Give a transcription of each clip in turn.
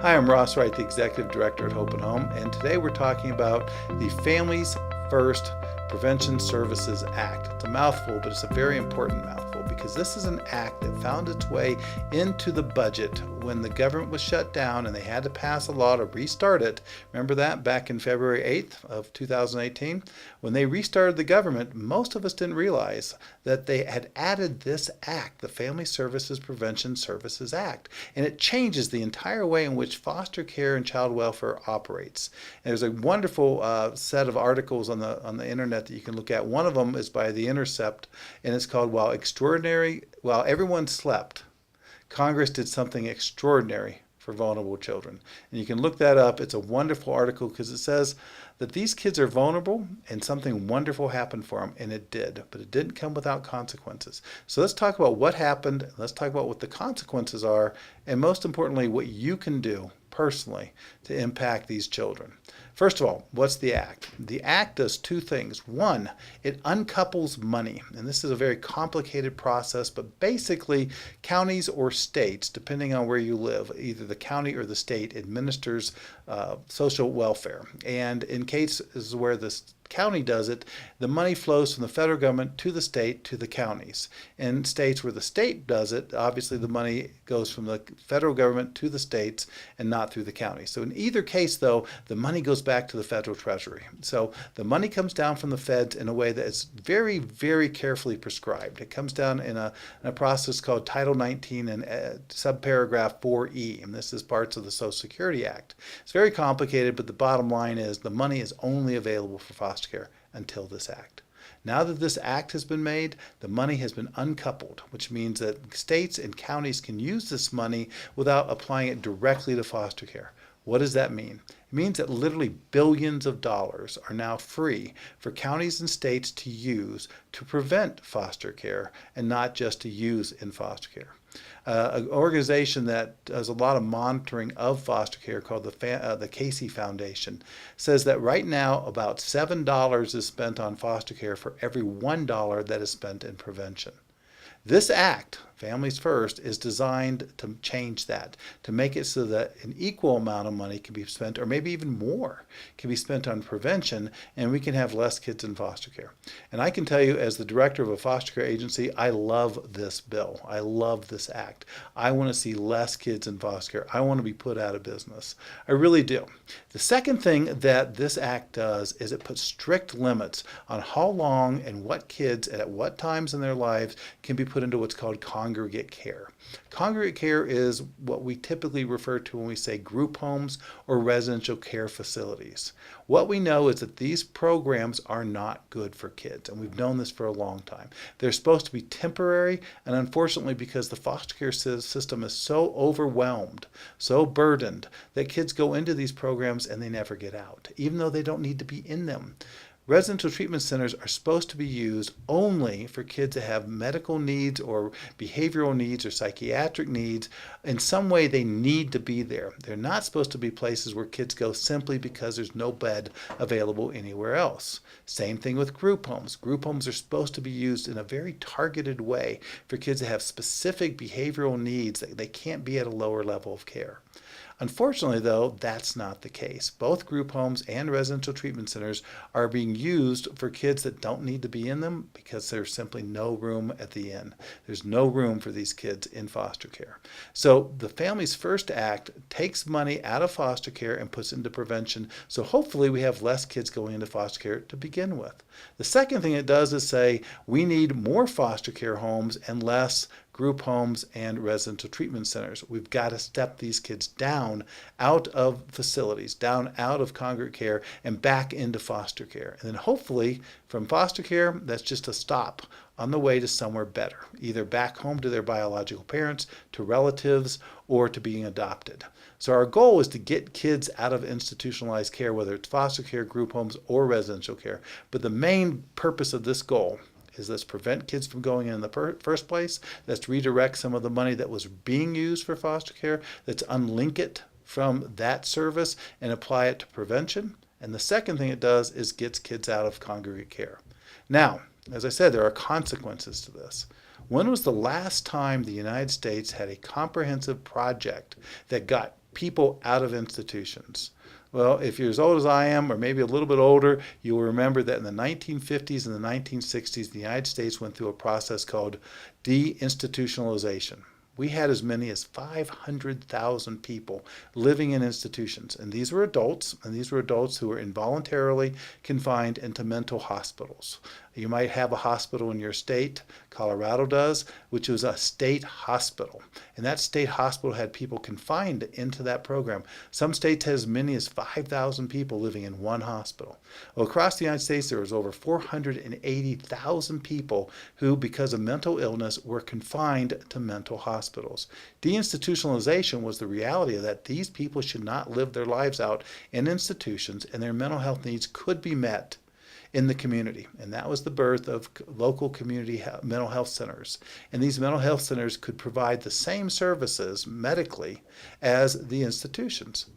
Hi, I'm Ross Wright, the Executive Director at Hope and Home, and today we're talking about the Families First Prevention Services Act. It's a mouthful, but it's a very important mouthful because this is an act that found its way into the budget when the government was shut down and they had to pass a law to restart it. Remember that back in February 8th of 2018? When they restarted the government, most of us didn't realize that they had added this act, the Family Services Prevention Services Act, and it changes the entire way in which foster care and child welfare operates. And there's a wonderful set of articles on the internet that you can look at. One of them is by The Intercept, and it's called While Everyone Slept, Congress Did Something Extraordinary for Vulnerable Children. And you can look that up. It's a wonderful article because it says that these kids are vulnerable and something wonderful happened for them, and it did, but it didn't come without consequences. So let's talk about what happened, let's talk about what the consequences are, and most importantly, what you can do personally to impact these children. First of all, what's the act? The act does two things. One, it uncouples money, and this is a very complicated process, but basically counties or states, depending on where you live, either the county or the state administers social welfare. And in cases where the county does it, the money flows from the federal government to the state to the counties. In states where the state does it, obviously the money goes from the federal government to the states and not through the county. So in either case, though, the money goes back to the federal treasury. So the money comes down from the feds in a way that is very, very carefully prescribed. It comes down in a process called Title 19 and subparagraph 4E, and this is parts of the Social Security Act. It's very complicated, but the bottom line is the money is only available for foster care until this act. Now that this act has been made, the money has been uncoupled, which means that states and counties can use this money without applying it directly to foster care. What does that mean? It means that literally billions of dollars are now free for counties and states to use to prevent foster care and not just to use in foster care. An organization that does a lot of monitoring of foster care called the Casey Foundation says that right now about $7 is spent on foster care for every $1 that is spent in prevention. This act, Families First, is designed to change that, to make it so that an equal amount of money can be spent, or maybe even more, can be spent on prevention, and we can have less kids in foster care. And I can tell you, as the director of a foster care agency, I love this bill. I love this act. I want to see less kids in foster care. I want to be put out of business. I really do. The second thing that this act does is it puts strict limits on how long and what kids and at what times in their lives can be put into what's called congregate care. Congregate care is what we typically refer to when we say group homes or residential care facilities. What we know is that these programs are not good for kids, and we've known this for a long time. They're supposed to be temporary, and unfortunately, because the foster care system is so overwhelmed, so burdened, that kids go into these programs and they never get out, even though they don't need to be in them. Residential treatment centers are supposed to be used only for kids that have medical needs or behavioral needs or psychiatric needs. In some way, they need to be there. They're not supposed to be places where kids go simply because there's no bed available anywhere else. Same thing with group homes. Group homes are supposed to be used in a very targeted way for kids that have specific behavioral needs that they can't be at a lower level of care. Unfortunately, though, that's not the case. Both group homes and residential treatment centers are being used for kids that don't need to be in them because there's simply no room at the inn. There's no room for these kids in foster care. So the Families First Act takes money out of foster care and puts it into prevention, so hopefully we have less kids going into foster care to begin with. The second thing it does is say we need more foster care homes and less group homes and residential treatment centers. We've got to step these kids down out of facilities, down out of congregate care and back into foster care. And then hopefully from foster care, that's just a stop on the way to somewhere better, either back home to their biological parents, to relatives, or to being adopted. So our goal is to get kids out of institutionalized care, whether it's foster care, group homes, or residential care. But the main purpose of this goal is let's prevent kids from going in the first place. Let's redirect some of the money that was being used for foster care. Let's unlink it from that service and apply it to prevention. And the second thing it does is gets kids out of congregate care. Now, as I said, there are consequences to this. When was the last time the United States had a comprehensive project that got people out of institutions. Well, if you're as old as I am, or maybe a little bit older, you'll remember that in the 1950s and the 1960s, the United States went through a process called deinstitutionalization. We had as many as 500,000 people living in institutions. And these were adults, who were involuntarily confined into mental hospitals. You might have a hospital in your state. Colorado does, which was a state hospital. And that state hospital had people confined into that program. Some states had as many as 5,000 people living in one hospital. Well, across the United States, there was over 480,000 people who, because of mental illness, were confined to mental hospitals. Deinstitutionalization was the reality of that these people should not live their lives out in institutions, and their mental health needs could be met in the community. And that was the birth of local community mental health centers. And these mental health centers could provide the same services medically as the institutions.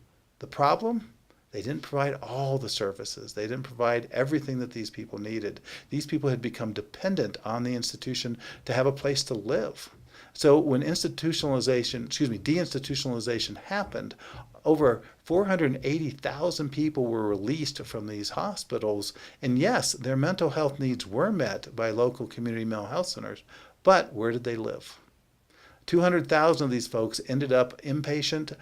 The problem? They didn't provide all the services. They didn't provide everything that these people needed. These people had become dependent on the institution to have a place to live. So when deinstitutionalization happened, over 480,000 people were released from these hospitals. And yes, their mental health needs were met by local community mental health centers, but where did they live? 200,000 of these folks ended up in prisons.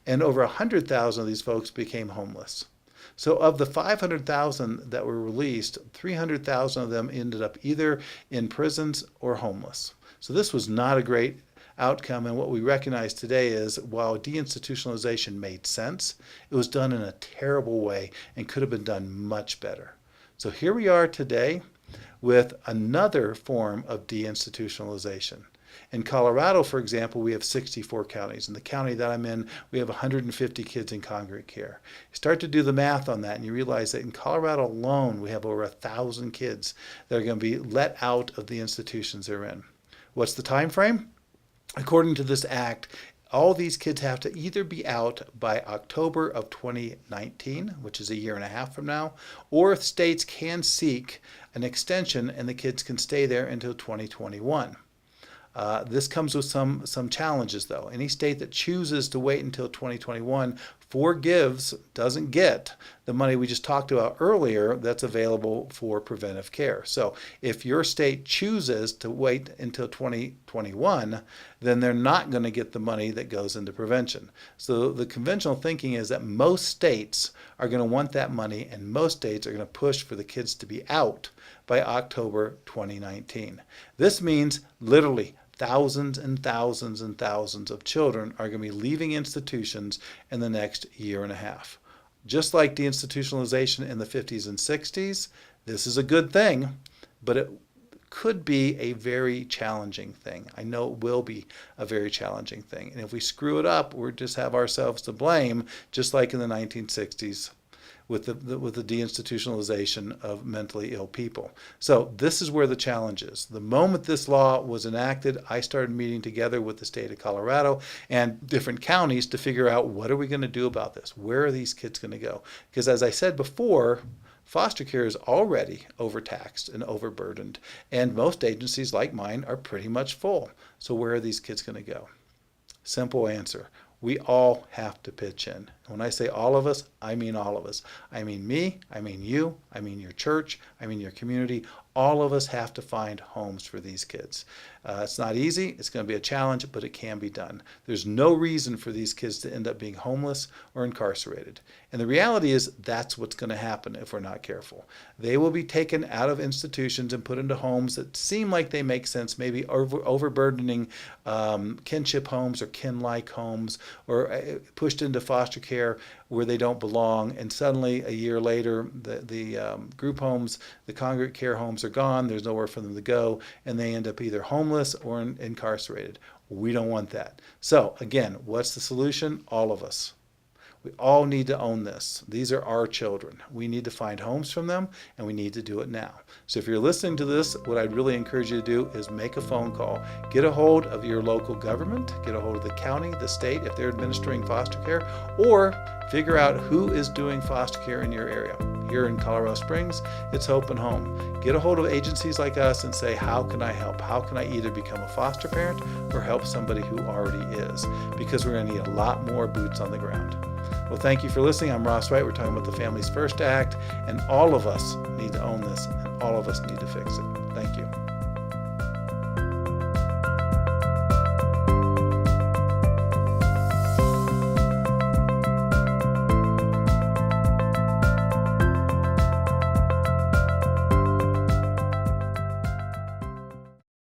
And over 100,000 of these folks became homeless. So of the 500,000 that were released, 300,000 of them ended up either in prisons or homeless. So this was not a great outcome. And what we recognize today is while deinstitutionalization made sense, it was done in a terrible way and could have been done much better. So here we are today with another form of deinstitutionalization. In Colorado, for example, we have 64 counties. In the county that I'm in, we have 150 kids in congregate care. You start to do the math on that, and you realize that in Colorado alone, we have over 1,000 kids that are going to be let out of the institutions they're in. What's the time frame? According to this act, all these kids have to either be out by October of 2019, which is a year and a half from now, or states can seek an extension and the kids can stay there until 2021. This comes with some challenges, though. Any state that chooses to wait until 2021 doesn't get the money we just talked about earlier that's available for preventive care. So if your state chooses to wait until 2021, then they're not going to get the money that goes into prevention. So the conventional thinking is that most states are going to want that money, and most states are going to push for the kids to be out by October 2019. This means literally thousands and thousands and thousands of children are going to be leaving institutions in the next year and a half. Just like deinstitutionalization in the 50s and 60s, this is a good thing, but it could be a very challenging thing. I know it will be a very challenging thing. And if we screw it up, we'll just have ourselves to blame, just like in the 1960s. With the deinstitutionalization of mentally ill people. So this is where the challenge is. The moment this law was enacted, I started meeting together with the state of Colorado and different counties to figure out what are we going to do about this? Where are these kids going to go? Because as I said before, foster care is already overtaxed and overburdened, and most agencies like mine are pretty much full. So where are these kids going to go? Simple answer. We all have to pitch in. When I say all of us, I mean all of us. I mean me, I mean you, I mean your church, I mean your community. All of us have to find homes for these kids. It's not easy, it's going to be a challenge, but it can be done. There's no reason for these kids to end up being homeless or incarcerated. And the reality is that's what's going to happen if we're not careful. They will be taken out of institutions and put into homes that seem like they make sense, maybe overburdening kinship homes or kin-like homes, or pushed into foster care where they don't belong, and suddenly a year later the group homes, the congregate care homes are gone, there's nowhere for them to go, and they end up either homeless or incarcerated. We don't want that. So again, what's the solution? All of us. We all need to own this. These are our children. We need to find homes from them, and we need to do it now. So if you're listening to this, what I'd really encourage you to do is make a phone call. Get a hold of your local government, get a hold of the county, the state, if they're administering foster care, or figure out who is doing foster care in your area. Here in Colorado Springs, it's Hope and Home. Get a hold of agencies like us and say, how can I help? How can I either become a foster parent or help somebody who already is? Because we're going to need a lot more boots on the ground. Well, thank you for listening. I'm Ross Wright. We're talking about the Families First Act, and all of us need to own this, and all of us need to fix it. Thank you.